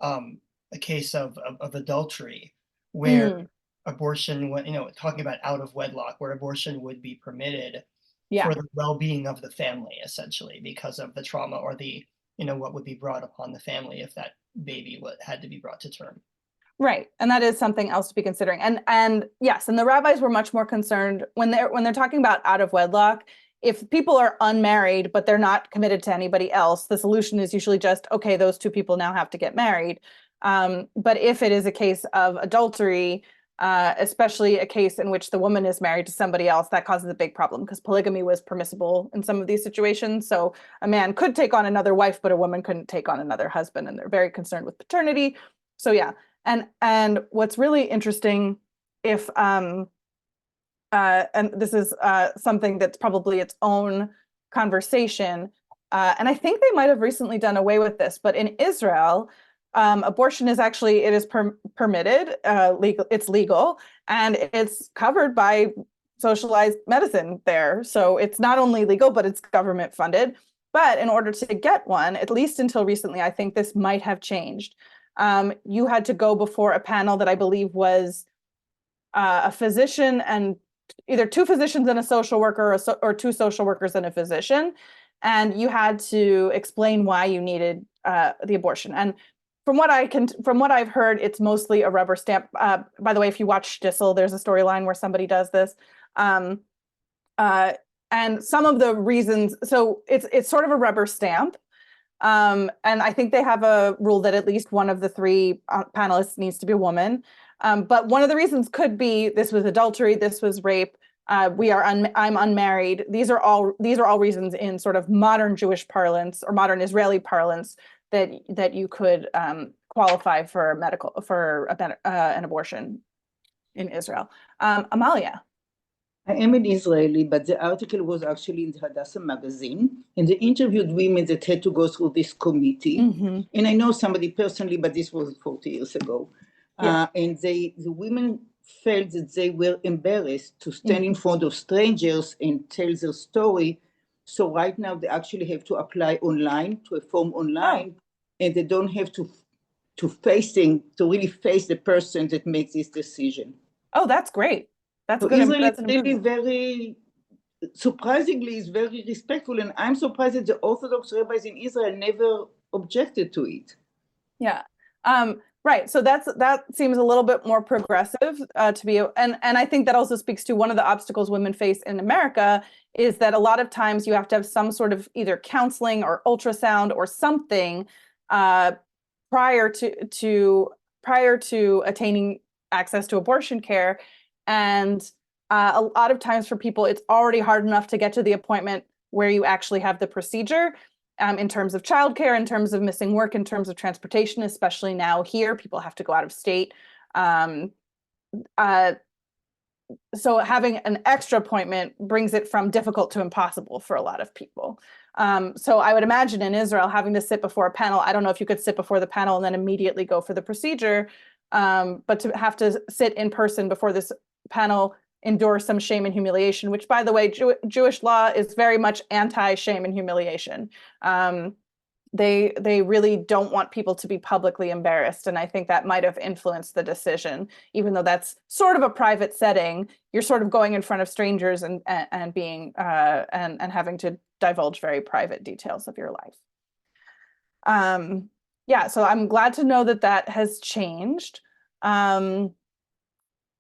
a case of adultery where abortion, talking about out of wedlock, where abortion would be permitted for the well-being of the family, essentially, because of the trauma or the, what would be brought upon the family if that baby had to be brought to term. Right, and that is something else to be considering. And yes, and the rabbis were much more concerned when they're talking about out of wedlock. If people are unmarried, but they're not committed to anybody else, the solution is usually just, okay, those two people now have to get married. But if it is a case of adultery, especially a case in which the woman is married to somebody else, that causes a big problem because polygamy was permissible in some of these situations. So a man could take on another wife, but a woman couldn't take on another husband, and they're very concerned with paternity. So yeah, and what's really interesting, if and this is something that's probably its own conversation, and I think they might have recently done away with this, but in Israel, abortion is actually, it is permitted, legal, it's legal, and it's covered by socialized medicine there. So it's not only legal, but it's government funded. But in order to get one, at least until recently, I think this might have changed. You had to go before a panel that I believe was a physician and either two physicians and a social worker, or two social workers and a physician. and you had to explain why you needed the abortion. And from what I've heard, it's mostly a rubber stamp. By the way, if you watch Stissel, there's a storyline where somebody does this. And some of the reasons, so it's sort of a rubber stamp. And I think they have a rule that at least one of the three panelists needs to be a woman. But one of the reasons could be this was adultery, this was rape, I'm unmarried. These are all reasons in sort of modern Jewish parlance or modern Israeli parlance that you could qualify for an abortion in Israel. Amalia. I am an Israeli, but the article was actually in the Hadassah magazine, and they interviewed women that had to go through this committee. And I know somebody personally, but this was 40 years ago. Yeah. And the women felt that they were embarrassed to stand in front of strangers and tell their story. So right now they actually have to apply online to a form online, and they don't have to really face the person that makes this decision. Oh, that's great. That's So good. Israel That's is really very, surprisingly, is very respectful, and I'm surprised that the Orthodox rabbis in Israel never objected to it. Yeah. Right. So that seems a little bit more progressive to be, and I think that also speaks to one of the obstacles women face in America is that a lot of times you have to have some sort of either counseling or ultrasound or something prior to attaining access to abortion care. And a lot of times for people, it's already hard enough to get to the appointment where you actually have the procedure. In terms of childcare, in terms of missing work, in terms of transportation, especially now here, people have to go out of state. So having an extra appointment brings it from difficult to impossible for a lot of people. So I would imagine in Israel, having to sit before a panel, I don't know if you could sit before the panel and then immediately go for the procedure, but to have to sit in person before this panel, endure some shame and humiliation, which, by the way, Jewish law is very much anti-shame and humiliation. They really don't want people to be publicly embarrassed, and I think that might have influenced the decision. Even though that's sort of a private setting, you're sort of going in front of strangers and being and having to divulge very private details of your life. Yeah, so I'm glad to know that has changed.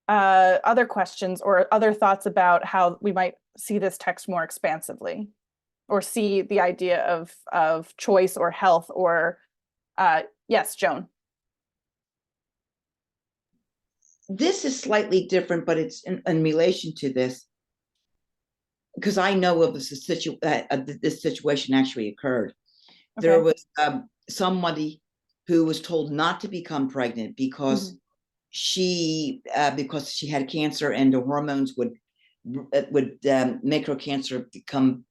Other questions or other thoughts about how we might see this text more expansively, or see the idea of choice or health, or yes, Joan. This is slightly different, but it's in relation to this, because I know of this situation actually occurred. Okay. There was somebody who was told not to become pregnant because she had cancer, and the hormones would make her cancer come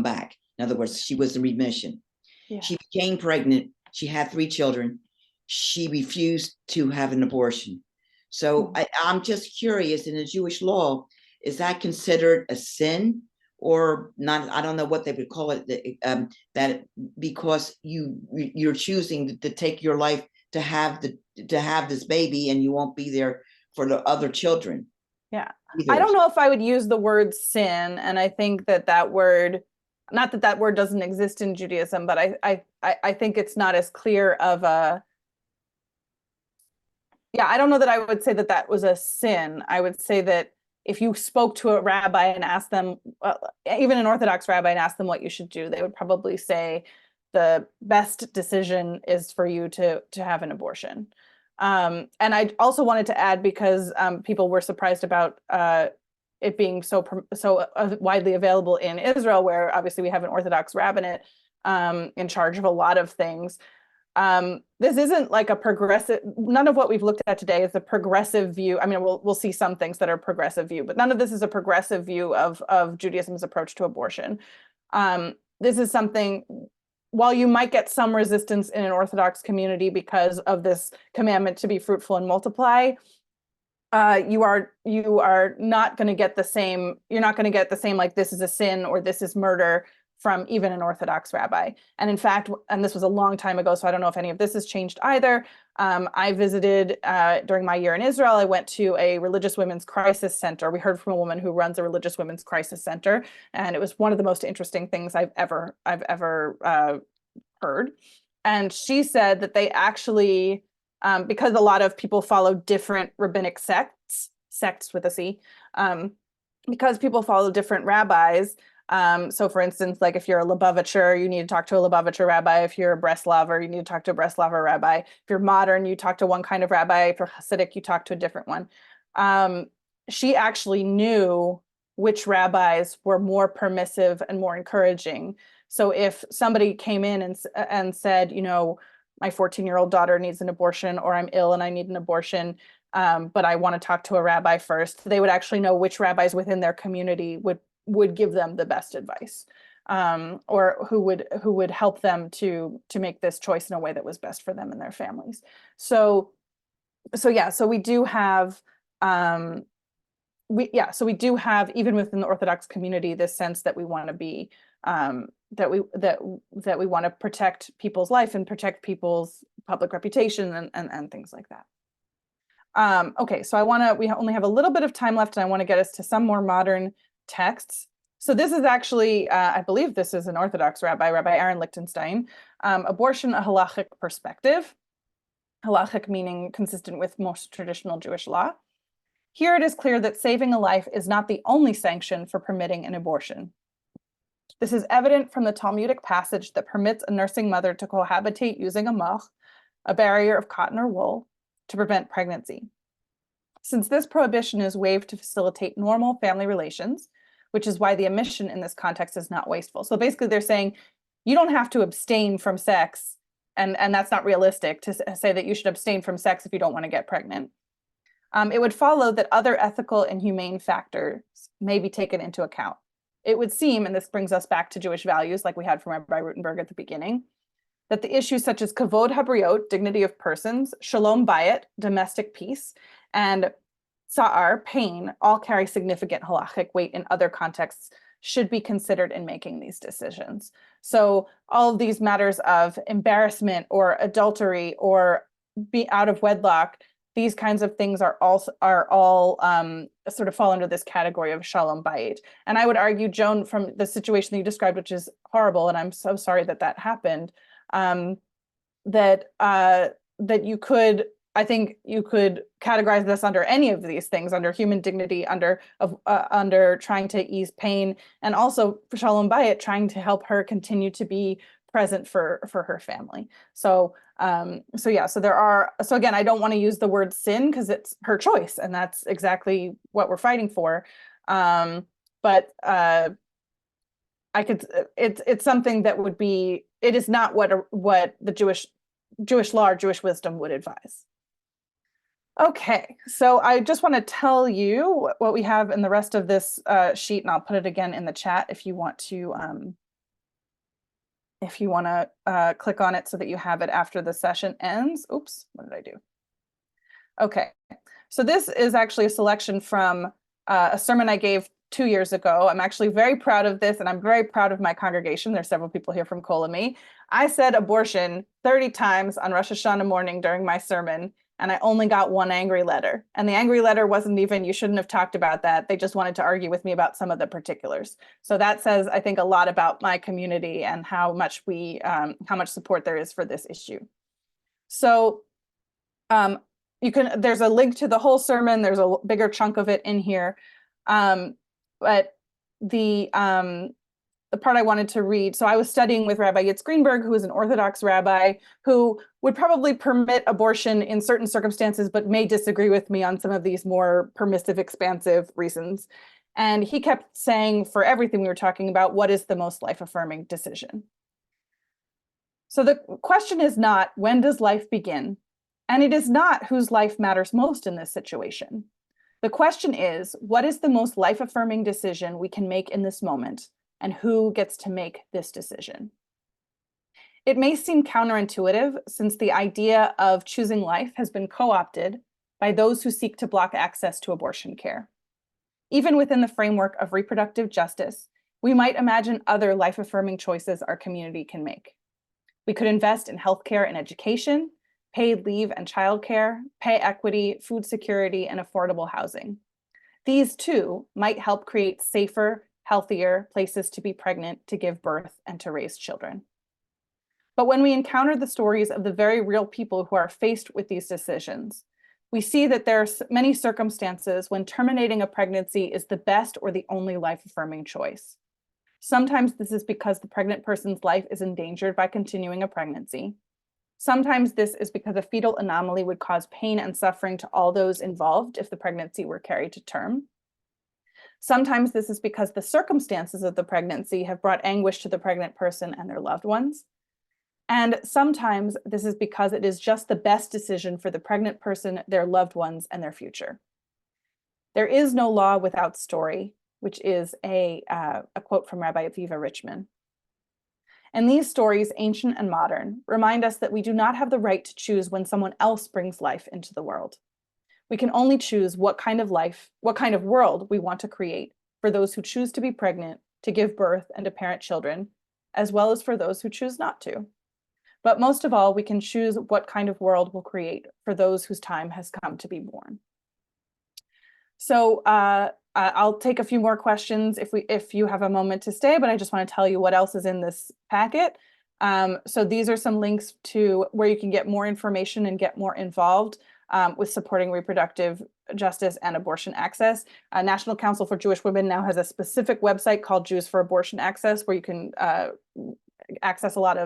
back. In other words, she was in remission. Yeah. She became pregnant. She had 3 children. She refused to have an abortion. So I'm just curious, in the Jewish law, is that considered a sin or not? I don't know what they would call it. That because you're choosing to take your life to have this baby, and you won't be there for the other children. Yeah, either. I don't know if I would use the word sin, and I think that word, not that word doesn't exist in Judaism, but I think it's not as clear of a. Yeah, I don't know that I would say that was a sin. I would say that if you spoke to a rabbi and asked them, even an Orthodox rabbi, and asked them what you should do, they would probably say the best decision is for you to have an abortion. And I also wanted to add, because people were surprised about it being so widely available in Israel, where obviously we have an Orthodox rabbinate in charge of a lot of things. This isn't like a progressive, none of what we've looked at today is a progressive view. I mean, we'll see some things that are progressive view, but none of this is a progressive view of Judaism's approach to abortion. This is something, while you might get some resistance in an Orthodox community because of this commandment to be fruitful and multiply, you are not going to get the same, you're not going to get the same, like, this is a sin or this is murder from even an Orthodox rabbi. And in fact, and this was a long time ago, so I don't know if any of this has changed either. I visited during my year in Israel, I went to a religious women's crisis center. We heard from a woman who runs a religious women's crisis center, and it was one of the most interesting things I've ever heard. And she said that they actually, because a lot of people follow different rabbinic sects with a C, because people follow different rabbis. So for instance, like if you're a Lubavitcher, you need to talk to a Lubavitcher rabbi. If you're a Breslaver, you need to talk to a Breslaver rabbi. If you're modern, you talk to one kind of rabbi. If you're Hasidic, you talk to a different one. She actually knew which rabbis were more permissive and more encouraging. So if somebody came in and said, you know, my 14-year-old daughter needs an abortion, or I'm ill and I need an abortion, but I want to talk to a rabbi first, they would actually know which rabbis within their community would give them the best advice, or who would help them to make this choice in a way that was best for them and their families. So we do have we do have, even within the Orthodox community, this sense that we want to be that we want to protect people's life and protect people's public reputation and things like that. Okay, so we only have a little bit of time left, and I want to get us to some more modern texts. So this is actually, I believe this is an Orthodox rabbi, Rabbi Aaron Lichtenstein, Abortion, a Halachic Perspective. Halachic meaning consistent with most traditional Jewish law. Here it is clear that saving a life is not the only sanction for permitting an abortion. This is evident from the Talmudic passage that permits a nursing mother to cohabitate using a mach, a barrier of cotton or wool, to prevent pregnancy. Since this prohibition is waived to facilitate normal family relations, which is why the omission in this context is not wasteful. So basically they're saying you don't have to abstain from sex, and that's not realistic to say that you should abstain from sex if you don't want to get pregnant. It would follow that other ethical and humane factors may be taken into account. It would seem, and this brings us back to Jewish values like we had from Rabbi Rutenberg at the beginning, that the issues such as kavod habriot, dignity of persons, shalom bayit, domestic peace, and sa'ar, pain, all carry significant halachic weight in other contexts, should be considered in making these decisions. So all of these matters of embarrassment or adultery or be out of wedlock, these kinds of things are all sort of fall under this category of shalom bayit. And I would argue, Joan, from the situation that you described, which is horrible, and I'm so sorry that happened, that you could, I think you could categorize this under any of these things, under human dignity, under trying to ease pain, and also for shalom bayit, trying to help her continue to be present for her family. So again, I don't want to use the word sin because it's her choice, and that's exactly what we're fighting for. But it's something that would be, it is not what the Jewish law or Jewish wisdom would advise. Okay, so I just want to tell you what we have in the rest of this sheet, and I'll put it again in the chat if you want to click on it so that you have it after the session ends. Oops, what did I do? Okay, so this is actually a selection from a sermon I gave 2 years ago. I'm actually very proud of this, and I'm very proud of my congregation. There's several people here from Kolami. I said abortion 30 times on Rosh Hashanah morning during my sermon, and I only got one angry letter. And the angry letter wasn't even, you shouldn't have talked about that. They just wanted to argue with me about some of the particulars. So that says, I think, a lot about my community and how much support there is for this issue. So there's a link to the whole sermon. There's a bigger chunk of it in here. But the part I wanted to read, so I was studying with Rabbi Yitz Greenberg, who is an Orthodox rabbi, who would probably permit abortion in certain circumstances, but may disagree with me on some of these more permissive, expansive reasons. And he kept saying, for everything we were talking about, what is the most life-affirming decision? So the question is not, when does life begin? And it is not whose life matters most in this situation. The question is, what is the most life-affirming decision we can make in this moment? And who gets to make this decision? It may seem counterintuitive, since the idea of choosing life has been co-opted by those who seek to block access to abortion care. Even within the framework of reproductive justice, We might imagine other life-affirming choices our community can make. We could invest in healthcare and education, paid leave and childcare, pay equity, food security, and affordable housing. These too might help create safer, healthier places to be pregnant, to give birth, and to raise children. But when we encounter the stories of the very real people who are faced with these decisions, we see that there are many circumstances when terminating a pregnancy is the best or the only life-affirming choice. Sometimes this is because the pregnant person's life is endangered by continuing a pregnancy. Sometimes this is because a fetal anomaly would cause pain and suffering to all those involved if the pregnancy were carried to term. Sometimes this is because the circumstances of the pregnancy have brought anguish to the pregnant person and their loved ones. And sometimes this is because it is just the best decision for the pregnant person, their loved ones, and their future. There is no law without story, which is a quote from Rabbi Aviva Richman. And these stories, ancient and modern, remind us that we do not have the right to choose when someone else brings life into the world. We can only choose what kind of life, what kind of world we want to create for those who choose to be pregnant, to give birth, and to parent children, as well as for those who choose not to. But most of all, we can choose what kind of world we'll create for those whose time has come to be born. So I'll take a few more questions if you have a moment to stay, but I just want to tell you what else is in this packet. So these are some links to where you can get more information and get more involved with supporting reproductive justice and abortion access. National Council for Jewish Women now has a specific website called Jews for Abortion Access, where you can access a lot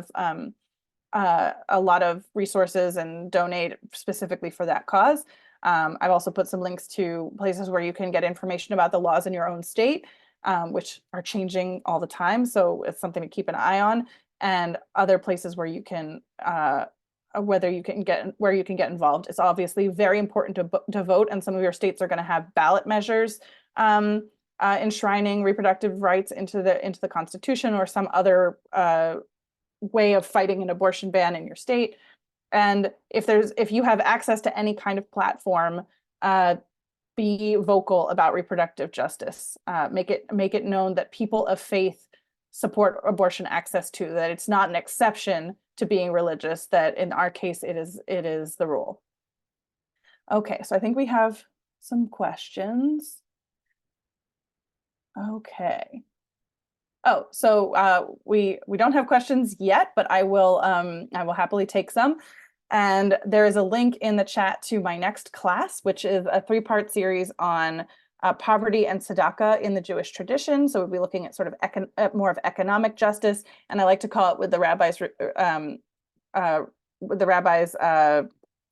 of resources and donate specifically for that cause. I've also put some links to places where you can get information about the laws in your own state, which are changing all the time. So it's something to keep an eye on, and other places where you can, where you can get involved. It's obviously very important to vote, and some of your states are going to have ballot measures enshrining reproductive rights into the Constitution, or some other way of fighting an abortion ban in your state. And if you have access to any kind of platform, be vocal about reproductive justice. Make it known that people of faith support abortion access too, that it's not an exception to being religious, that in our case it is the rule. Okay, so I think we have some questions. Okay. Oh, so we don't have questions yet, but I will happily take some. And there is a link in the chat to my next class, which is a 3-part series on poverty and tzedakah in the Jewish tradition. So we'll be looking at sort of more of economic justice, and I like to call it with the rabbis.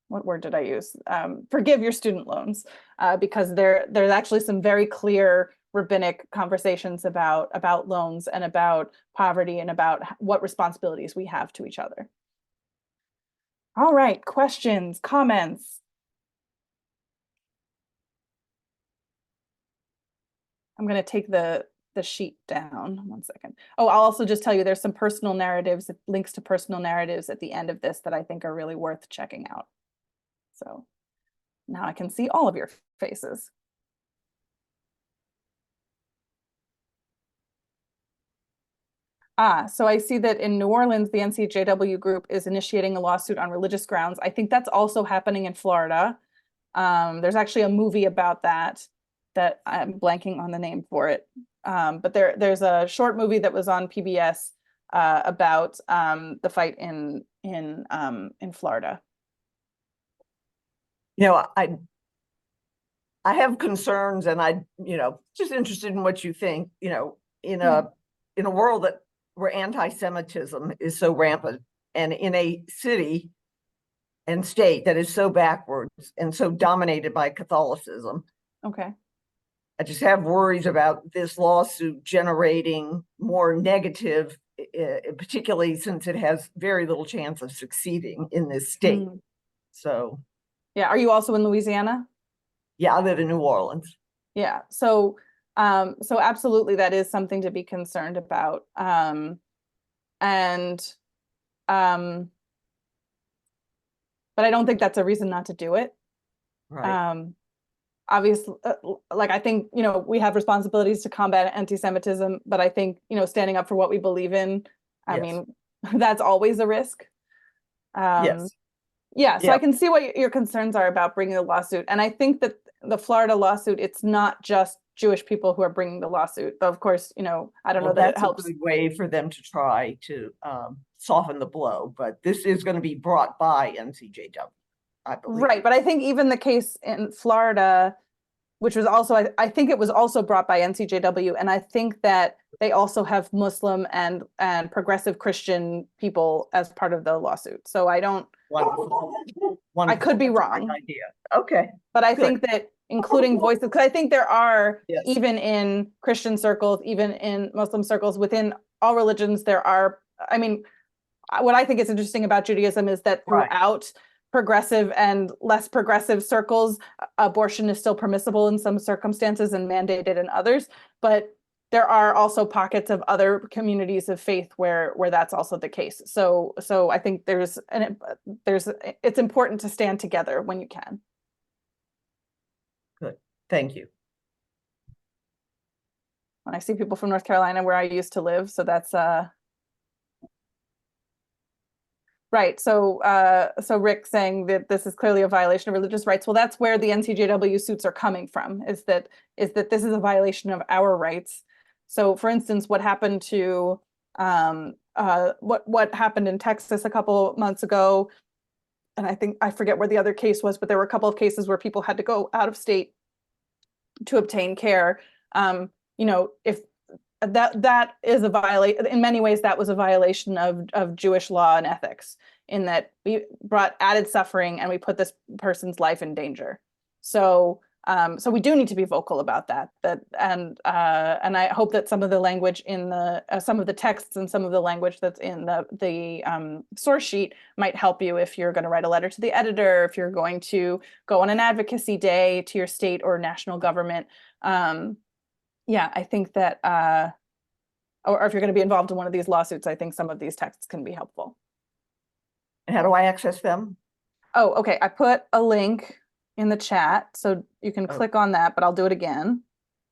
What word did I use? Forgive your student loans, because there's actually some very clear rabbinic conversations about loans and about poverty and about what responsibilities we have to each other. All right, questions, comments? I'm going to take the sheet down. 1 second. Oh, I'll also just tell you there's some personal narratives, links to personal narratives at the end of this that I think are really worth checking out. So now I can see all of your faces. So I see that in New Orleans, the NCJW group is initiating a lawsuit on religious grounds. I think that's also happening in Florida. There's actually a movie about that I'm blanking on the name for it. But there's a short movie that was on PBS about the fight in Florida. You know, I have concerns, and just interested in what you think. You know, in a world where anti-Semitism is so rampant, and in a city and state that is so backwards and so dominated by Catholicism. Okay. I just have worries about this lawsuit generating more negative, particularly since it has very little chance of succeeding in this state. So. Yeah. Are you also in Louisiana? Yeah, I live in New Orleans. Yeah. So absolutely, that is something to be concerned about. But I don't think that's a reason not to do it. Right. obviously, like, I think, you know, we have responsibilities to combat anti-Semitism, but I think, you know, standing up for what we believe in, I Yes. mean, that's always a risk. Yes. Yeah, so Yeah. I can see what your concerns are about bringing the lawsuit. And I think that the Florida lawsuit, it's not just Jewish people who are bringing the lawsuit. Of course, you know, I don't know that it That's helps. a good way for them to try to soften the blow, but this is going to be brought by NCJW, I believe. Right, but I think even the case in Florida, which was also, I think it was also brought by NCJW, and I think that they also have Muslim and progressive Christian people as part of the lawsuit. So I don't, Wonderful. I could be That's a great wrong, idea. Okay. but I Good. think that including voices, because I think there are, Yes. even in Christian circles, even in Muslim circles, within all religions, there are, I mean, what I think is interesting about Judaism is that Right. throughout progressive and less progressive circles, abortion is still permissible in some circumstances and mandated in others. But there are also pockets of other communities of faith where that's also the case. So I think it's important to stand together when you can. Good. Thank you. When I see people from North Carolina where I used to live, so that's right. So Rick saying that this is clearly a violation of religious rights. Well, that's where the NCJW suits are coming from, is that this is a violation of our rights. So for instance, what happened to what happened in Texas a couple months ago, and I forget where the other case was, but there were a couple of cases where people had to go out of state to obtain care. You know, if that is a violation, in many ways, that was a violation of Jewish law and ethics, in that we brought added suffering and we put this person's life in danger. So we do need to be vocal about that. And I hope that some of the language in some of the texts and some of the language that's in the source sheet might help you if you're going to write a letter to the editor, if you're going to go on an advocacy day to your state or national government. Yeah, I think that, or if you're going to be involved in one of these lawsuits, I think some of these texts can be helpful. And how do I access them? Oh, okay. I put a link in the chat, so you can click on that, but I'll do it again.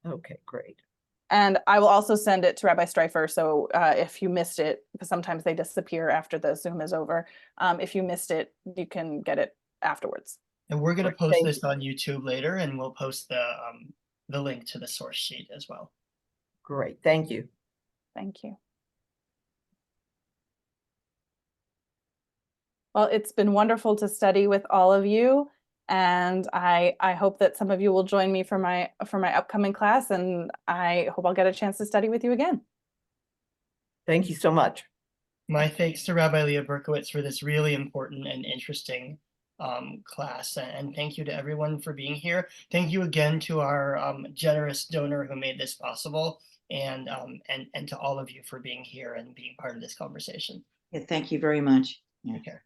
Okay, great. And I will also send it to Rabbi Streifer. So if you missed it, because sometimes they disappear after the Zoom is over, if you missed it, you can get it afterwards. And we're going to Great, post thank this on YouTube later, and we'll post the link to the source sheet as well. Great, thank you. Thank you. Well, it's been wonderful to study with all of you, and I hope that some of you will join me for my upcoming class, and I hope I'll get a chance to study with you again. Thank you so much. My thanks to Rabbi Leah Berkowitz for this really important and interesting class, and thank you to everyone for being here. Thank you again to our generous donor who made this possible, and to all of you for being here and being part of this conversation. Yeah, thank you very much. Yeah. Take care.